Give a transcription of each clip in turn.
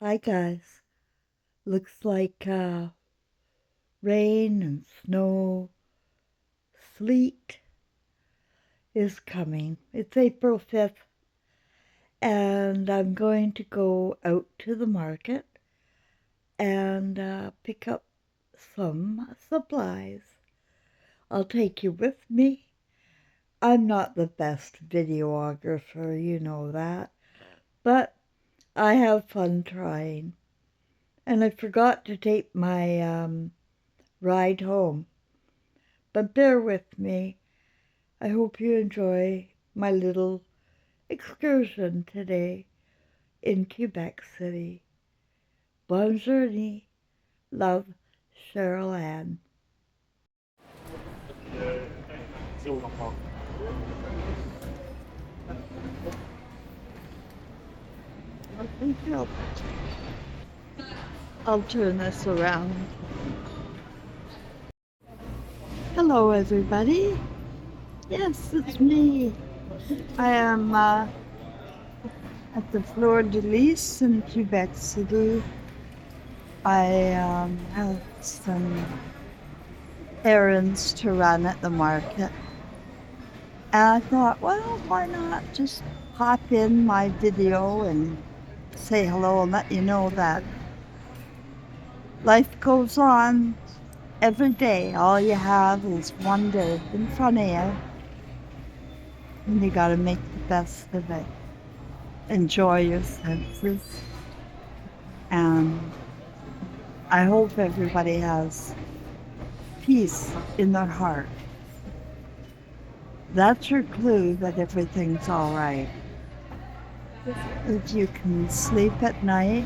Hi guys. Looks like rain and snow, sleet is coming. It's April 5th and I'm going to go out to the market and pick up some supplies. I'll take you with me. I'm not the best videographer, you know that, but I have fun trying. And I forgot to take my ride home. But bear with me. I hope you enjoy my little excursion today in Quebec City. Bonne journée. Love, Cheryl Ann. I think I'll turn this around. Hello, everybody. Yes, it's me. I am at the Fleur de Lis in Quebec City. I have some errands to run at the market. And I thought, well, why not just pop in my video and say hello and let you know that life goes on every day. All you have is one day in front of you. And you gotta make the best of it. Enjoy your senses. And I hope everybody has peace in their heart. That's your clue that everything's all right. If you can sleep at night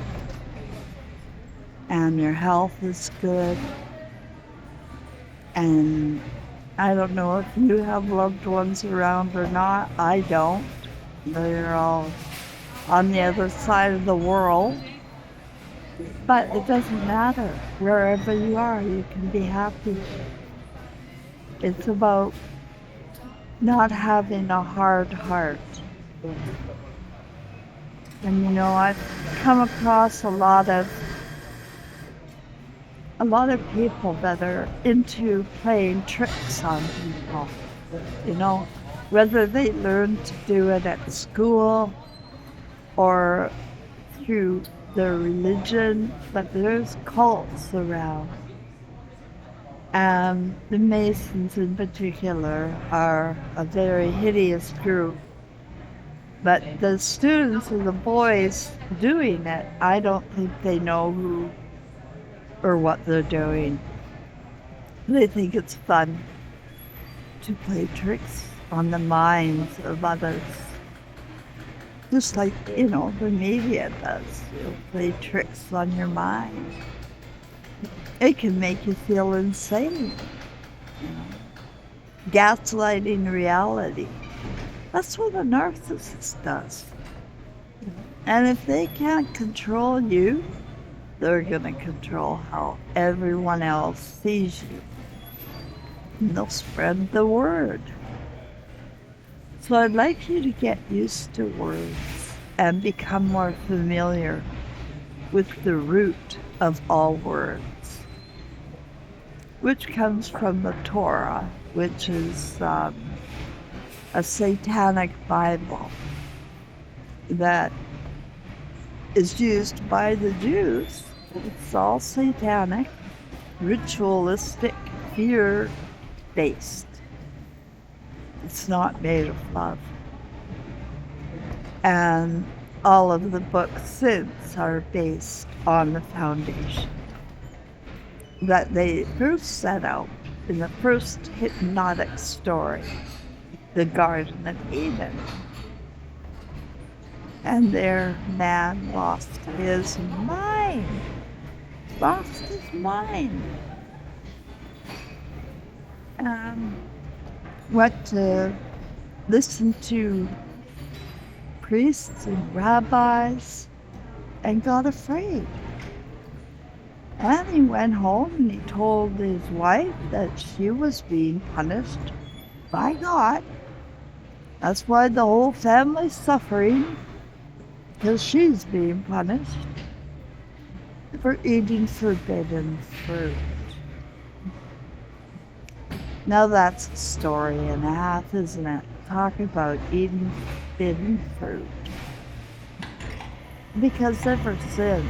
and your health is good, and I don't know if you have loved ones around or not. I don't. They're all on the other side of the world. But it doesn't matter. Wherever you are, you can be happy. It's about not having a hard heart. And you know, I've come across a lot of people that are into playing tricks on people. You know, whether they learn to do it at school or through their religion, but there's cults around. And the Masons in particular are a very hideous group. But the students and the boys doing it, I don't think they know who or what they're doing. They think it's fun to play tricks on the minds of others. Just like, you know, the media does. It'll play tricks on your mind. It can make you feel insane. You know? Gaslighting reality. That's what a narcissist does. And if they can't control you, they're going to control how everyone else sees you. And they'll spread the word. So I'd like you to get used to words and become more familiar with the root of all words, which comes from the Torah, which is a satanic Bible that is used by the Jews. It's all satanic, ritualistic, fear-based. It's not made of love. And all of the books since are based on the foundation that they first set out in the first hypnotic story, the Garden of Eden. And there man lost his mind. Went to listen to priests and rabbis and got afraid. And he went home and he told his wife that she was being punished by God. That's why the whole family's suffering, because she's being punished. for eating forbidden fruit. Now that's a story and a half, isn't it? Talk about eating forbidden fruit. Because ever since,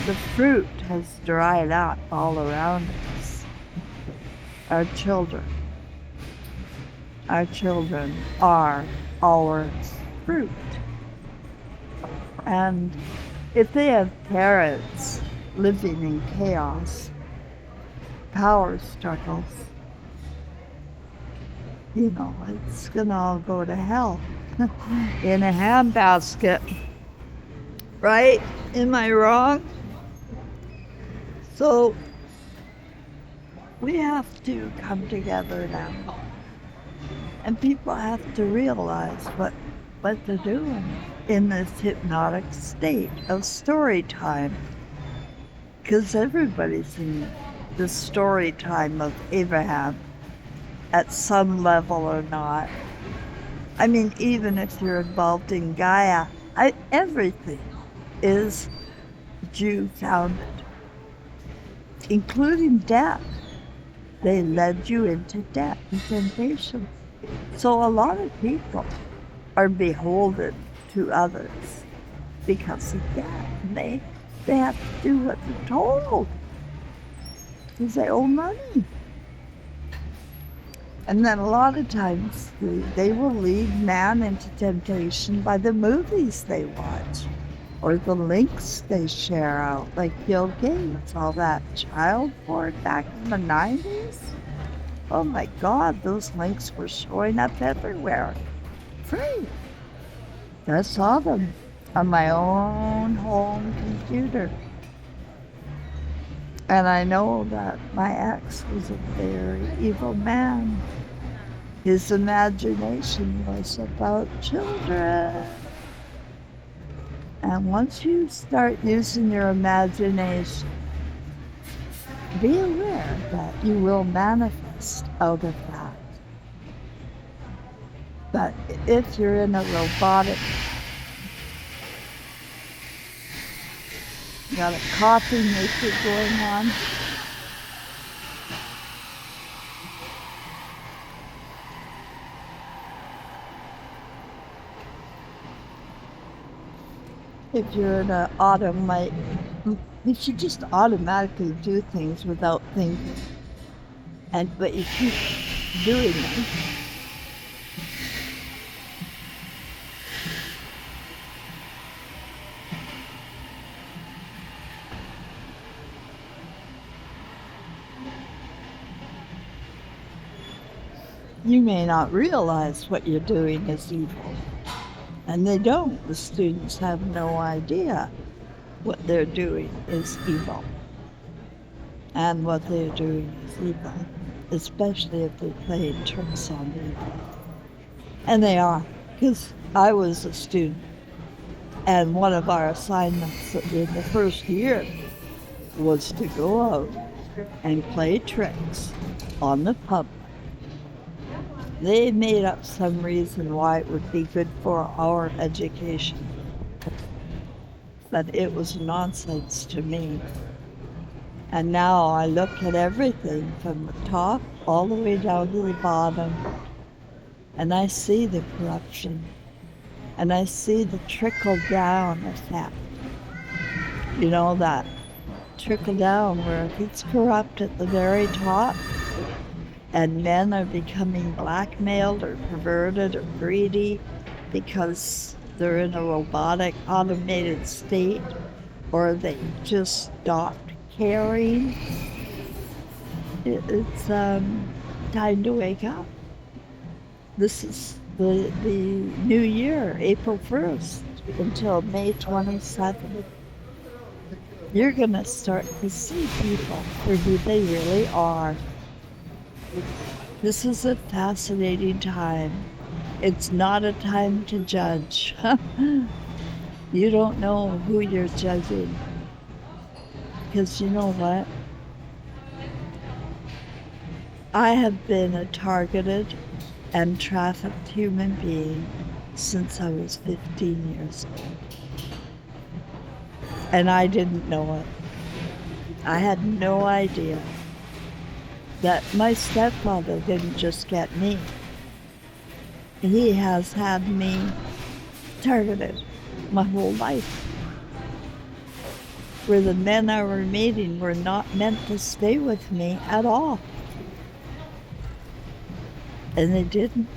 the fruit has dried up all around us. Our children are our fruit. And if they have parents living in chaos, power struggles, it's gonna all go to hell in a handbasket. Right? Am I wrong? So we have to come together now. And people have to realize what they're doing in this hypnotic state of story time. Because everybody's in the story time of Abraham at some level or not. I mean, even if you're involved in Gaia, everything is Jew-founded, including death. They led you into death and temptation. So a lot of people are beholden to others because of that. And they have to do what they're told because they owe money. And then a lot of times they will lead man into temptation by the movies they watch or the links they share out, like Bill Gates, all that child porn back in the 90s. Oh my God, those links were showing up everywhere. Free. I saw them on my own home computer. And I know that my ex was a very evil man. His imagination was about children. And once you start using your imagination, be aware that you will manifest out of that. But if you're in a robotic, you got a coffee maker going on, if you're in an automatic, if you just automatically do things without thinking, but you keep doing them, you may not realize what you're doing is evil. And they don't. The students have no idea what they're doing is evil. And what they're doing is evil, especially if they're playing tricks on people. And they are, because I was a student, and one of our assignments in the first year was to go out and play tricks on the public. They made up some reason why it would be good for our education. But it was nonsense to me. And now I look at everything from the top all the way down to the bottom, and I see the corruption, and I see the trickle-down effect. You know, that trickle-down where if it's corrupt at the very top, and men are becoming blackmailed or perverted or greedy because they're in a robotic, automated state, or they just stopped caring. It's time to wake up. This is the new year, April 1st until May 27th. You're going to start to see people for who they really are. This is a fascinating time. It's not a time to judge. You don't know who you're judging. Because you know what? I have been a targeted and trafficked human being since I was 15 years old. And I didn't know it. I had no idea that my stepfather didn't just get me. He has had me targeted my whole life. Where the men I were meeting were not meant to stay with me at all. And they didn't.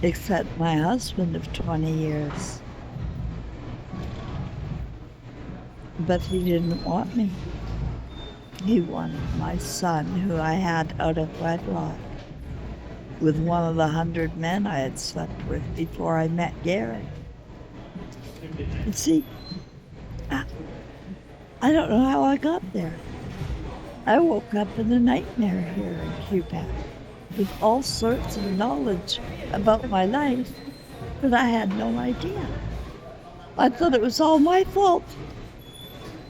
Except my husband of 20 years. But he didn't want me. He wanted my son, who I had out of wedlock, with one of the 100 men I had slept with before I met Gary. And see, I don't know how I got there. I woke up in a nightmare here in Quebec with all sorts of knowledge about my life, but I had no idea. I thought it was all my fault.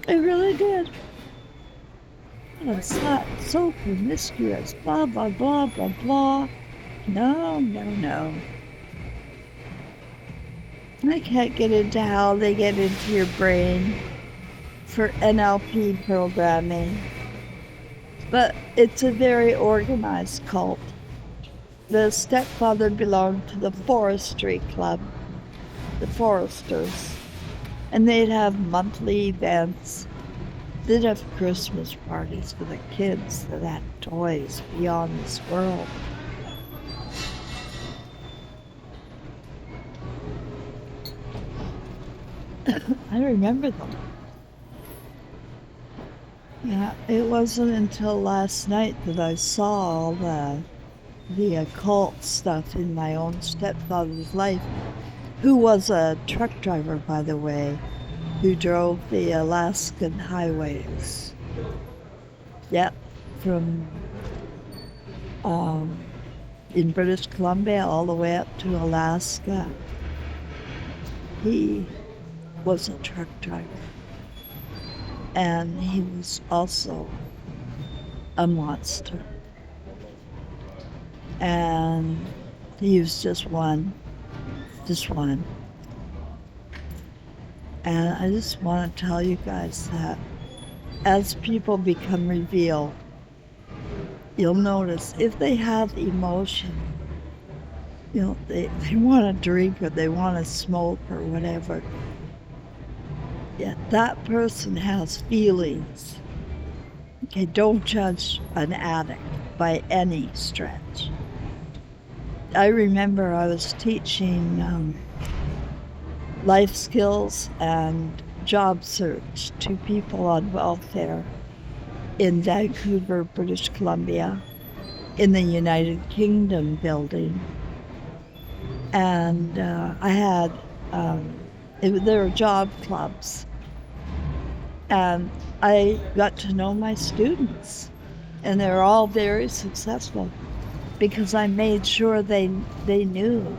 I really did. I was so promiscuous, blah, blah, blah, blah, blah. No. I can't get into how they get into your brain for NLP programming, but it's a very organized cult. The stepfather belonged to the forestry club, the foresters, and they'd have monthly events. They'd have Christmas parties for the kids that had toys beyond this world. I remember them. Yeah, it wasn't until last night that I saw all the occult stuff in my own stepfather's life, who was a truck driver, by the way, who drove the Alaskan highways. Yep, from in British Columbia all the way up to Alaska. He was a truck driver. And he was also a monster. And he was just one. And I just want to tell you guys that as people become revealed, you'll notice if they have emotion, they want to drink or they want to smoke or whatever, yeah, that person has feelings. Okay, don't judge an addict by any stretch. I remember I was teaching life skills and job search to people on welfare in Vancouver, British Columbia, in the United Kingdom building. And I had, there were job clubs. And I got to know my students, and they're all very successful because I made sure they knew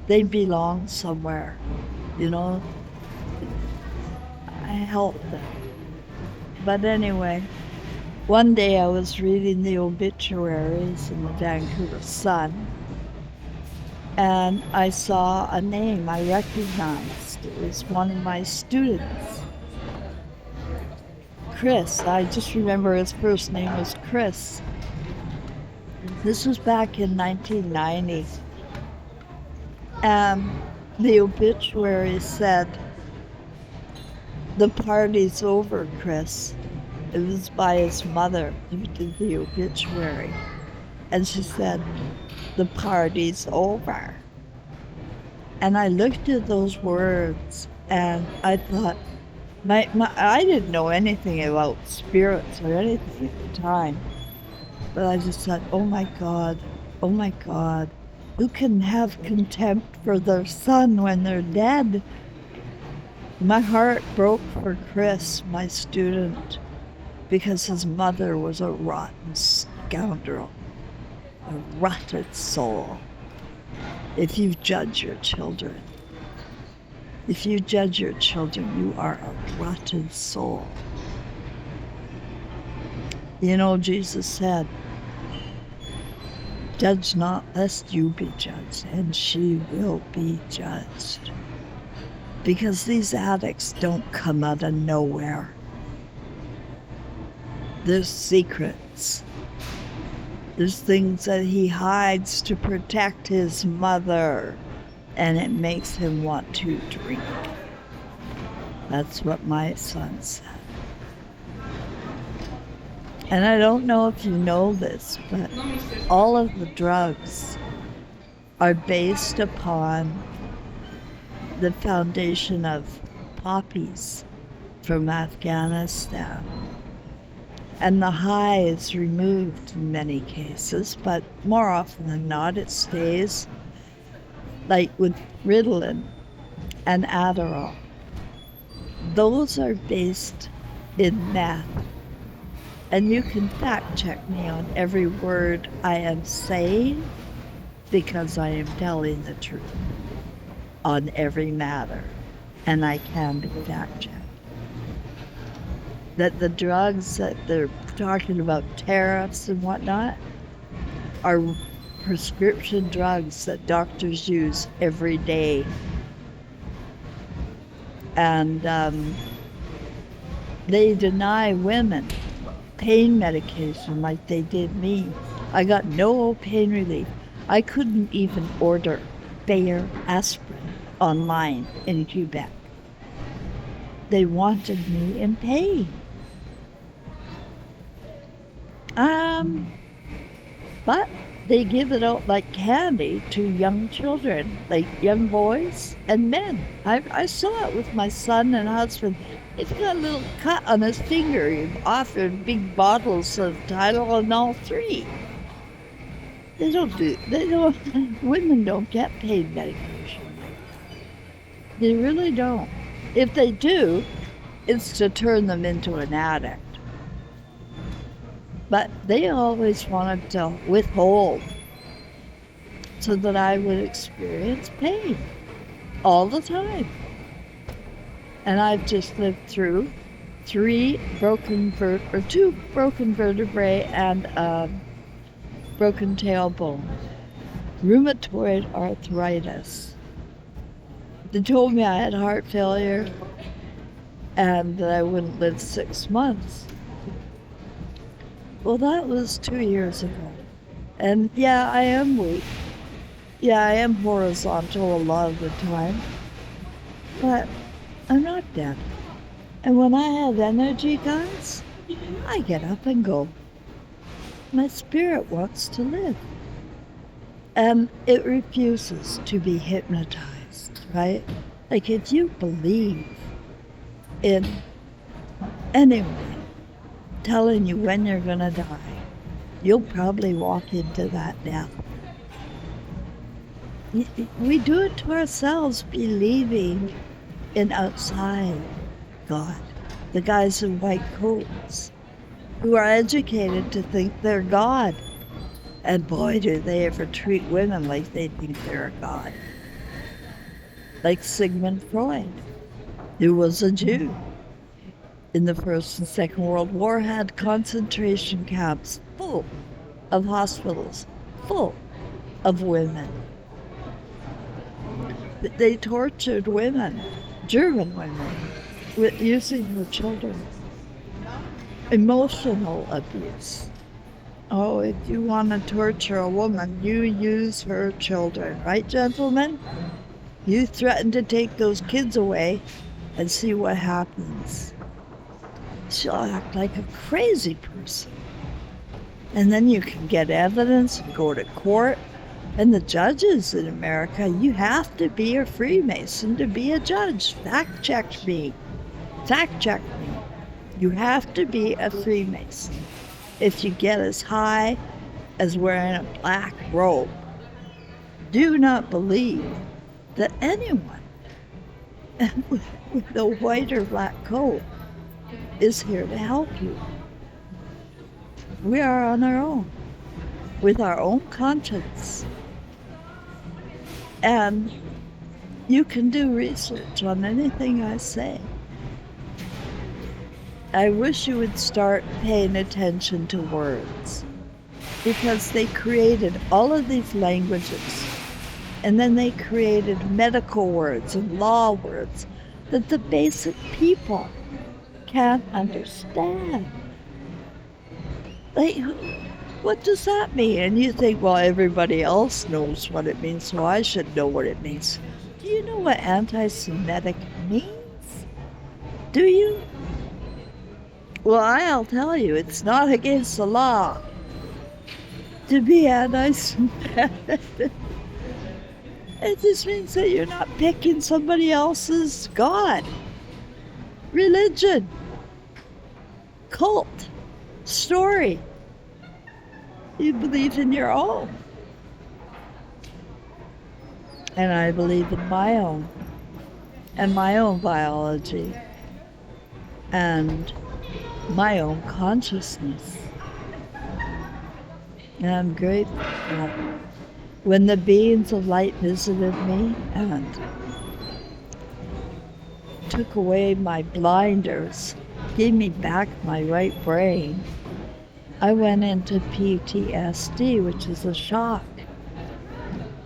they belonged somewhere, I helped them. But anyway, one day I was reading the obituaries in the Vancouver Sun, and I saw a name I recognized. It was one of my students. Chris. I just remember his first name was Chris. This was back in 1990. The obituary said, "The party's over, Chris." It was by his mother who did the obituary. And she said, "The party's over." And I looked at those words and I thought, I didn't know anything about spirits or anything at the time, but I just thought, oh my God, who can have contempt for their son when they're dead? My heart broke for Chris, my student, because his mother was a rotten scoundrel, a rotted soul. If you judge your children, you are a rotten soul. Jesus said, "Judge not lest you be judged," and she will be judged. because these addicts don't come out of nowhere. There's secrets. There's things that he hides to protect his mother, and it makes him want to drink. That's what my son said. And I don't know if you know this, but all of the drugs are based upon the foundation of poppies from Afghanistan. And the high is removed in many cases, but more often than not, it stays, like with Ritalin and Adderall. Those are based in meth. And you can fact check me on every word I am saying, because I am telling the truth on every matter, and I can be fact checked. That the drugs that they're talking about, tariffs and whatnot, are prescription drugs that doctors use every day. And they deny women pain medication like they did me. I got no pain relief. I couldn't even order Bayer aspirin online in Quebec. They wanted me in pain. But they give it out like candy to young children, like young boys and men. I saw it with my son and husband. He's got a little cut on his finger. He offered big bottles of Tylenol 3. Women don't get pain medication. They really don't. If they do, it's to turn them into an addict. But they always wanted to withhold so that I would experience pain all the time. And I've just lived through two broken vertebrae and a broken tailbone, rheumatoid arthritis. They told me I had heart failure and that I wouldn't live 6 months. Well, that was 2 years ago. And yeah, I am weak. Yeah, I am horizontal a lot of the time. But I'm not dead. And when I have energy, guys, I get up and go. My spirit wants to live. And it refuses to be hypnotized, right? Like if you believe in anyone telling you when you're gonna die, you'll probably walk into that death. We do it to ourselves, believing in outside God, the guys in white coats who are educated to think they're God. And boy, do they ever treat women like they think they're a god. Like Sigmund Freud, who was a Jew in the First and Second World War, had concentration camps full of hospitals, full of women. They tortured women, German women, with using their children. Emotional abuse. Oh, if you want to torture a woman, you use her children, right, gentlemen? You threaten to take those kids away and see what happens. She'll act like a crazy person. And then you can get evidence and go to court. And the judges in America, you have to be a Freemason to be a judge. Fact check me. Fact check me. You have to be a Freemason if you get as high as wearing a black robe. Do not believe that anyone with a white or black coat is here to help you. We are on our own, with our own conscience. And you can do research on anything I say. I wish you would start paying attention to words, because they created all of these languages, and then they created medical words and law words. that the basic people can't understand. Like, what does that mean? And you think, well, everybody else knows what it means, so I should know what it means. Do you know what anti-Semitic means? Do you? Well, I'll tell you, it's not against the law to be anti-Semitic. It just means that you're not picking somebody else's God, religion, cult, story. You believe in your own. And I believe in my own, and my own biology, and my own consciousness. And I'm grateful that when the beings of light visited me and took away my blinders, gave me back my right brain, I went into PTSD, which is a shock.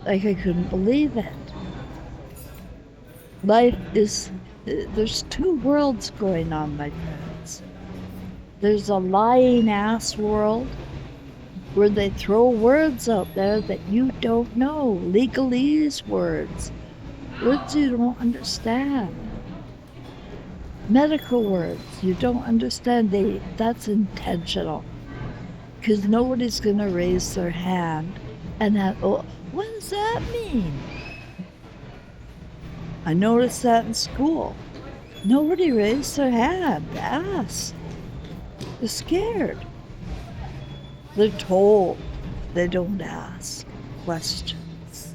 Like, I couldn't believe it. Life is, there's two worlds going on, my friends. There's a lying ass world where they throw words out there that you don't know, legalese words you don't understand. Medical words you don't understand, that's intentional. Because nobody's going to raise their hand and what does that mean? I noticed that in school. Nobody raised their hand to ask. They're scared. They're told they don't ask questions.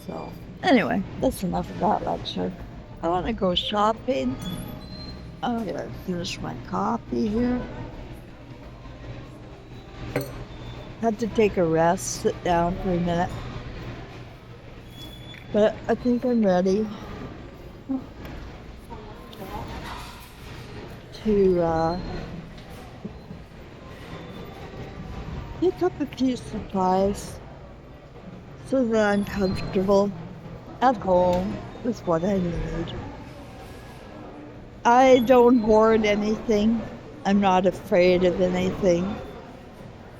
So, anyway, that's enough of that lecture. I want to go shopping. I'm going to finish my coffee here. Had to take a rest, sit down for a minute. But I think I'm ready to pick up a few supplies so that I'm comfortable at home with what I need. I don't hoard anything. I'm not afraid of anything.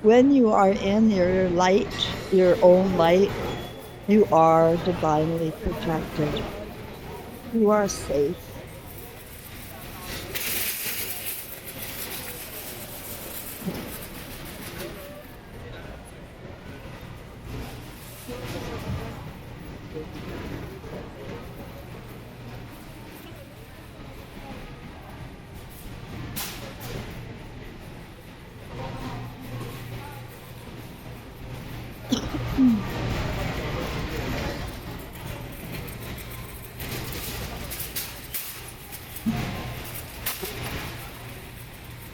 When you are in your light, your own light, you are divinely protected. You are safe.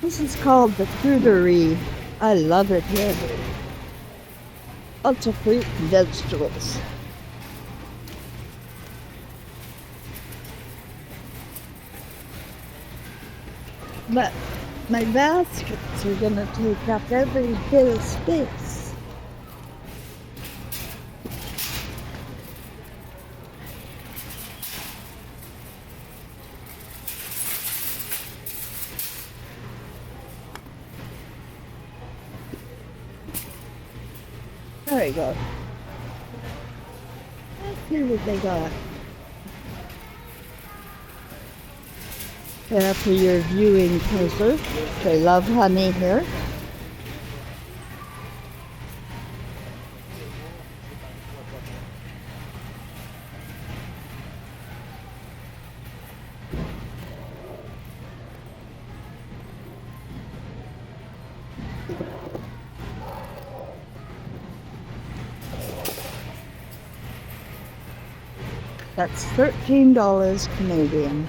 This is called the fruitery. I love it here. Lots of fruit and vegetables. But my baskets are going to take up every bit of space. There you go. Let's see what they got. For your viewing pleasure. They love honey here. That's $13 Canadian.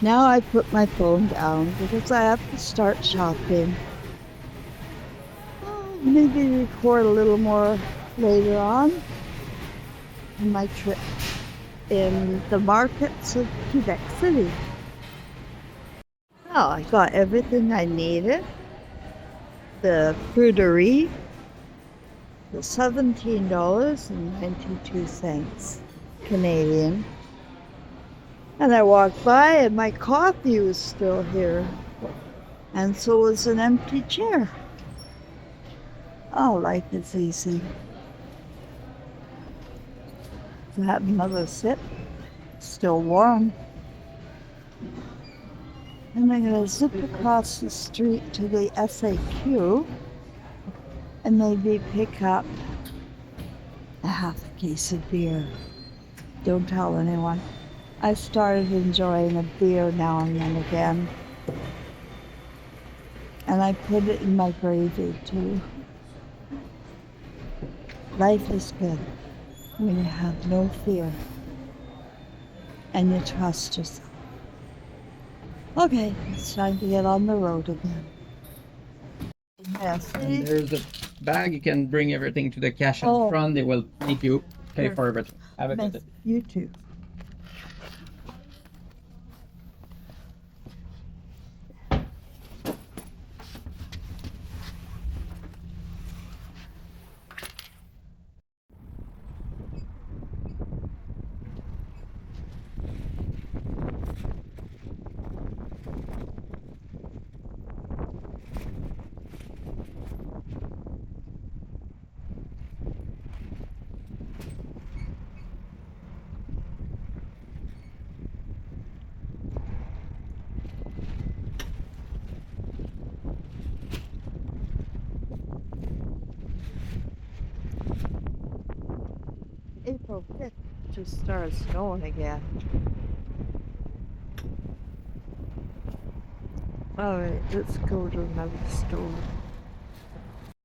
Now I put my phone down because I have to start shopping. Maybe record a little more later on in my trip. in the markets of Quebec City. Well, I got everything I needed. The fruiterie, the $17.92 Canadian. And I walked by and my coffee was still here. And so was an empty chair. Oh, life is easy. To have another sip, still warm. And I'm gonna zip across the street to the SAQ and maybe pick up a half a case of beer. Don't tell anyone. I started enjoying a beer now and then again. And I put it in my gravy too. Life is good when you have no fear and you trust yourself. Okay, it's time to get on the road again. Yes. And there's a bag. You can bring everything to the cash in Oh. front. They will make you pay for Perfect. everything. Have a good day. You too. April 5th just started snowing again. All right, let's go to another store.